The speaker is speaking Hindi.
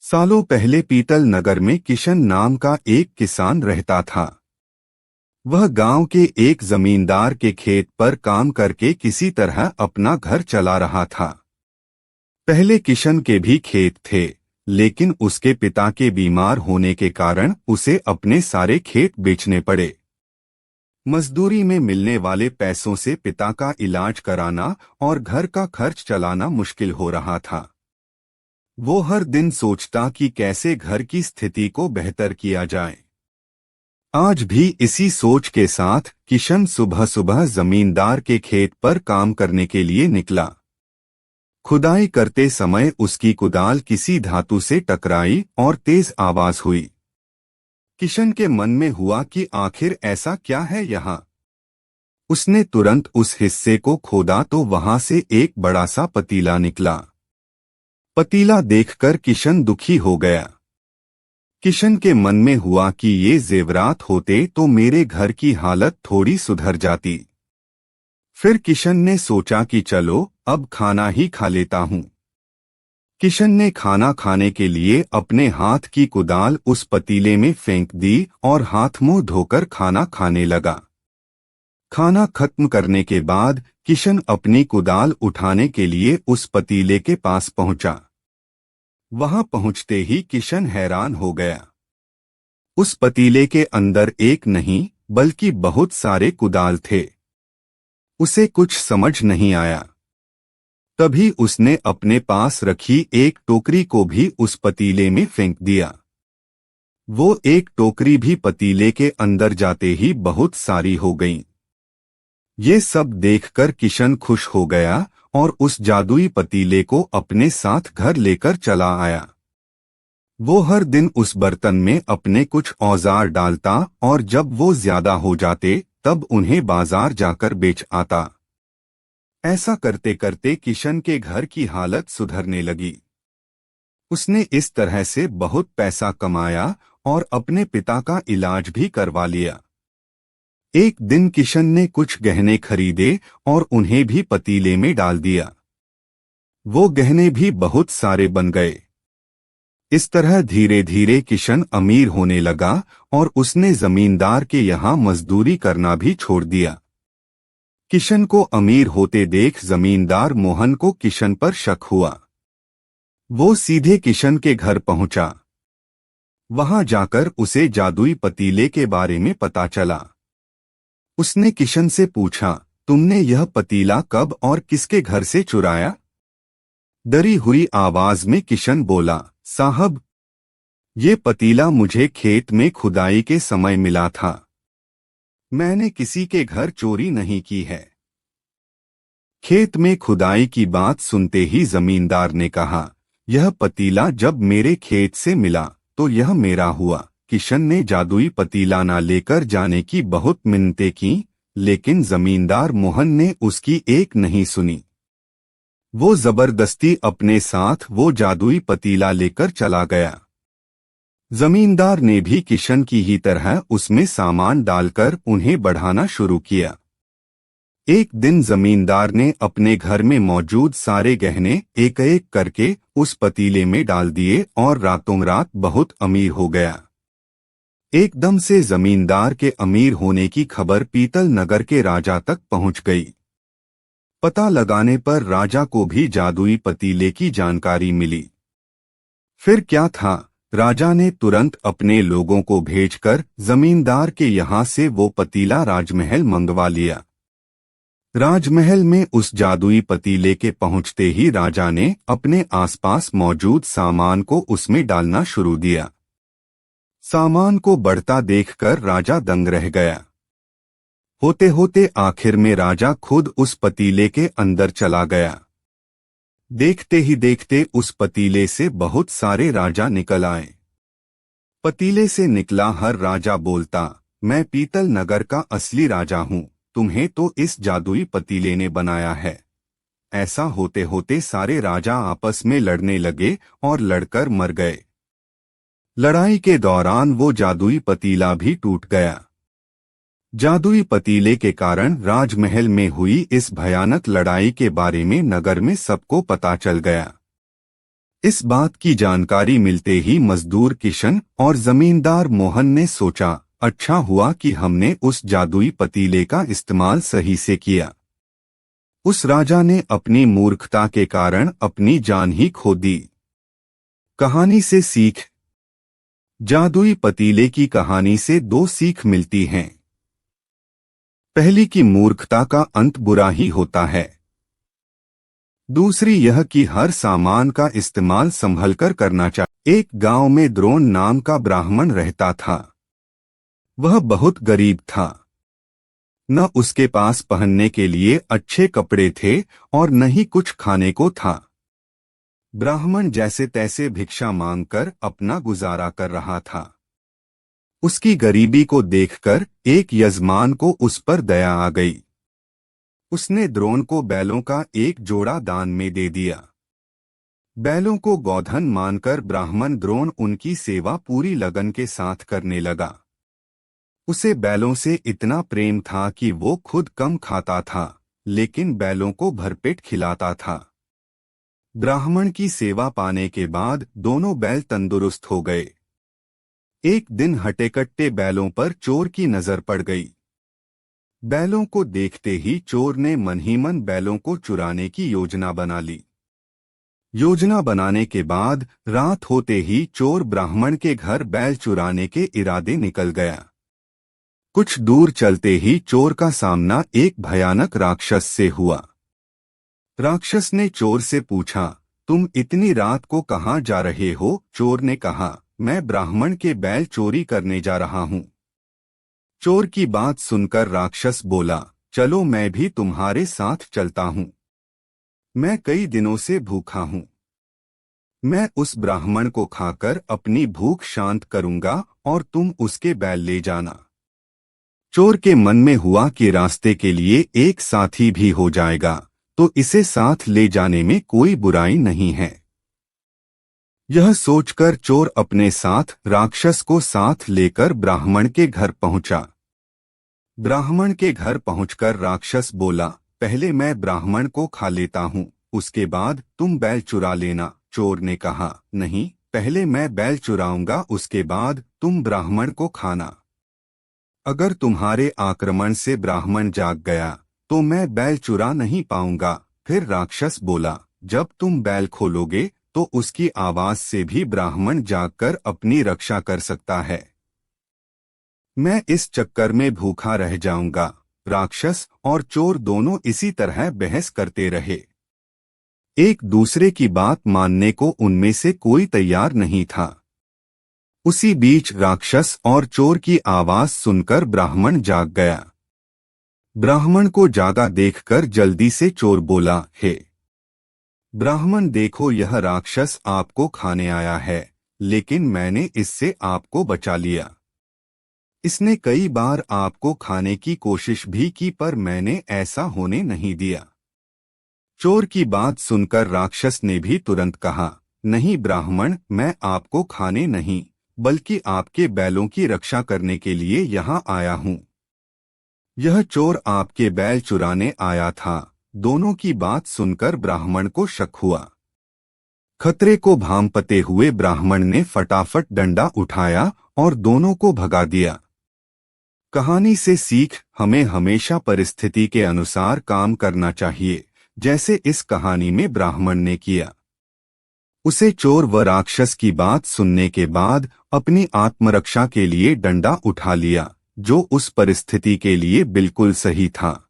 सालों पहले पीतल नगर में किशन नाम का एक किसान रहता था। वह गांव के एक जमींदार के खेत पर काम करके किसी तरह अपना घर चला रहा था। पहले किशन के भी खेत थे, लेकिन उसके पिता के बीमार होने के कारण उसे अपने सारे खेत बेचने पड़े। मजदूरी में मिलने वाले पैसों से पिता का इलाज कराना और घर का खर्च चलाना मुश्किल हो रहा था। वो हर दिन सोचता कि कैसे घर की स्थिति को बेहतर किया जाए। आज भी इसी सोच के साथ किशन सुबह सुबह जमींदार के खेत पर काम करने के लिए निकला। खुदाई करते समय उसकी कुदाल किसी धातु से टकराई और तेज आवाज हुई। किशन के मन में हुआ कि आखिर ऐसा क्या है यहाँ। उसने तुरंत उस हिस्से को खोदा तो वहां से एक बड़ा सा पतीला निकला। पतीला देखकर किशन दुखी हो गया। किशन के मन में हुआ कि ये जेवरात होते तो मेरे घर की हालत थोड़ी सुधर जाती। फिर किशन ने सोचा कि चलो अब खाना ही खा लेता हूँ। किशन ने खाना खाने के लिए अपने हाथ की कुदाल उस पतीले में फेंक दी और हाथ मुंह धोकर खाना खाने लगा। खाना खत्म करने के बाद किशन अपनी कुदाल उठाने के लिए उस पतीले के पास पहुंचा। वहां पहुंचते ही किशन हैरान हो गया। उस पतीले के अंदर एक नहीं बल्कि बहुत सारे कुदाल थे। उसे कुछ समझ नहीं आया। तभी उसने अपने पास रखी एक टोकरी को भी उस पतीले में फेंक दिया। वो एक टोकरी भी पतीले के अंदर जाते ही बहुत सारी हो गईं। ये सब देखकर किशन खुश हो गया और उस जादुई पतीले को अपने साथ घर लेकर चला आया। वो हर दिन उस बर्तन में अपने कुछ औजार डालता और जब वो ज्यादा हो जाते तब उन्हें बाजार जाकर बेच आता। ऐसा करते करते किशन के घर की हालत सुधरने लगी। उसने इस तरह से बहुत पैसा कमाया और अपने पिता का इलाज भी करवा लिया। एक दिन किशन ने कुछ गहने खरीदे और उन्हें भी पतीले में डाल दिया। वो गहने भी बहुत सारे बन गए। इस तरह धीरे धीरे किशन अमीर होने लगा और उसने जमींदार के यहाँ मजदूरी करना भी छोड़ दिया। किशन को अमीर होते देख जमींदार मोहन को किशन पर शक हुआ। वो सीधे किशन के घर पहुंचा। वहां जाकर उसे जादुई पतीले के बारे में पता चला। उसने किशन से पूछा, तुमने यह पतीला कब और किसके घर से चुराया? डरी हुई आवाज में किशन बोला, साहब, ये पतीला मुझे खेत में खुदाई के समय मिला था। मैंने किसी के घर चोरी नहीं की है। खेत में खुदाई की बात सुनते ही जमींदार ने कहा, यह पतीला जब मेरे खेत से मिला तो यह मेरा हुआ। किशन ने जादुई पतीला ना लेकर जाने की बहुत मिन्नतें की, लेकिन जमींदार मोहन ने उसकी एक नहीं सुनी। वो जबरदस्ती अपने साथ वो जादुई पतीला लेकर चला गया। जमींदार ने भी किशन की ही तरह उसमें सामान डालकर उन्हें बढ़ाना शुरू किया। एक दिन जमींदार ने अपने घर में मौजूद सारे गहने एक एक करके उस पतीले में डाल दिए और रातों रात बहुत अमीर हो गया। एकदम से जमींदार के अमीर होने की खबर पीतल नगर के राजा तक पहुंच गई। पता लगाने पर राजा को भी जादुई पतीले की जानकारी मिली। फिर क्या था, राजा ने तुरंत अपने लोगों को भेजकर जमींदार के यहाँ से वो पतीला राजमहल मंगवा लिया। राजमहल में उस जादुई पतीले के पहुंचते ही राजा ने अपने आसपास मौजूद सामान को उसमें डालना शुरू दिया। सामान को बढ़ता देखकर राजा दंग रह गया। होते होते आखिर में राजा खुद उस पतीले के अंदर चला गया। देखते ही देखते उस पतीले से बहुत सारे राजा निकल आए। पतीले से निकला हर राजा बोलता, मैं पीतल नगर का असली राजा हूँ, तुम्हें तो इस जादुई पतीले ने बनाया है। ऐसा होते होते सारे राजा आपस में लड़ने लगे और लड़कर मर गए। लड़ाई के दौरान वो जादुई पतीला भी टूट गया। जादुई पतीले के कारण राजमहल में हुई इस भयानक लड़ाई के बारे में नगर में सबको पता चल गया। इस बात की जानकारी मिलते ही मजदूर किशन और जमींदार मोहन ने सोचा, अच्छा हुआ कि हमने उस जादुई पतीले का इस्तेमाल सही से किया। उस राजा ने अपनी मूर्खता के कारण अपनी जान ही खो दी। कहानी से सीख। जादुई पतीले की कहानी से दो सीख मिलती हैं। पहली कि मूर्खता का अंत बुरा ही होता है। दूसरी यह कि हर सामान का इस्तेमाल संभलकर करना चाहिए। एक गांव में द्रोण नाम का ब्राह्मण रहता था। वह बहुत गरीब था। न उसके पास पहनने के लिए अच्छे कपड़े थे और न ही कुछ खाने को था। ब्राह्मण जैसे तैसे भिक्षा मांगकर अपना गुजारा कर रहा था। उसकी गरीबी को देखकर एक यजमान को उस पर दया आ गई। उसने द्रोण को बैलों का एक जोड़ा दान में दे दिया। बैलों को गोधन मानकर ब्राह्मण द्रोण उनकी सेवा पूरी लगन के साथ करने लगा। उसे बैलों से इतना प्रेम था कि वो खुद कम खाता था, लेकिन बैलों को भरपेट खिलाता था। ब्राह्मण की सेवा पाने के बाद दोनों बैल तंदुरुस्त हो गए। एक दिन हटेकट्टे बैलों पर चोर की नजर पड़ गई। बैलों को देखते ही चोर ने मन ही मन बैलों को चुराने की योजना बना ली। योजना बनाने के बाद रात होते ही चोर ब्राह्मण के घर बैल चुराने के इरादे निकल गया। कुछ दूर चलते ही चोर का सामना एक भयानक राक्षस से हुआ। राक्षस ने चोर से पूछा, तुम इतनी रात को कहाँ जा रहे हो? चोर ने कहा, मैं ब्राह्मण के बैल चोरी करने जा रहा हूँ। चोर की बात सुनकर राक्षस बोला, चलो मैं भी तुम्हारे साथ चलता हूँ। मैं कई दिनों से भूखा हूँ। मैं उस ब्राह्मण को खाकर अपनी भूख शांत करूंगा और तुम उसके बैल ले जाना। चोर के मन में हुआ कि रास्ते के लिए एक साथी भी हो जाएगा तो इसे साथ ले जाने में कोई बुराई नहीं है। यह सोचकर चोर अपने साथ राक्षस को साथ लेकर ब्राह्मण के घर पहुंचा। ब्राह्मण के घर पहुंचकर राक्षस बोला, पहले मैं ब्राह्मण को खा लेता हूँ, उसके बाद तुम बैल चुरा लेना। चोर ने कहा, नहीं, पहले मैं बैल चुराऊंगा, उसके बाद तुम ब्राह्मण को खाना। अगर तुम्हारे आक्रमण से ब्राह्मण जाग गया तो मैं बैल चुरा नहीं पाऊंगा। फिर राक्षस बोला, जब तुम बैल खोलोगे तो उसकी आवाज से भी ब्राह्मण जागकर अपनी रक्षा कर सकता है। मैं इस चक्कर में भूखा रह जाऊंगा। राक्षस और चोर दोनों इसी तरह बहस करते रहे। एक दूसरे की बात मानने को उनमें से कोई तैयार नहीं था। उसी बीच राक्षस और चोर की आवाज सुनकर ब्राह्मण जाग गया। ब्राह्मण को जागा देखकर जल्दी से चोर बोला, हे ब्राह्मण, देखो यह राक्षस आपको खाने आया है, लेकिन मैंने इससे आपको बचा लिया। इसने कई बार आपको खाने की कोशिश भी की पर मैंने ऐसा होने नहीं दिया। चोर की बात सुनकर राक्षस ने भी तुरंत कहा, नहीं ब्राह्मण, मैं आपको खाने नहीं बल्कि आपके बैलों की रक्षा करने के लिए यहाँ आया हूँ। यह चोर आपके बैल चुराने आया था। दोनों की बात सुनकर ब्राह्मण को शक हुआ। खतरे को भांपते हुए ब्राह्मण ने फटाफट डंडा उठाया और दोनों को भगा दिया। कहानी से सीख, हमें हमेशा परिस्थिति के अनुसार काम करना चाहिए, जैसे इस कहानी में ब्राह्मण ने किया। उसे चोर व राक्षस की बात सुनने के बाद अपनी आत्मरक्षा के लिए डंडा उठा लिया, जो उस परिस्थिति के लिए बिल्कुल सही था।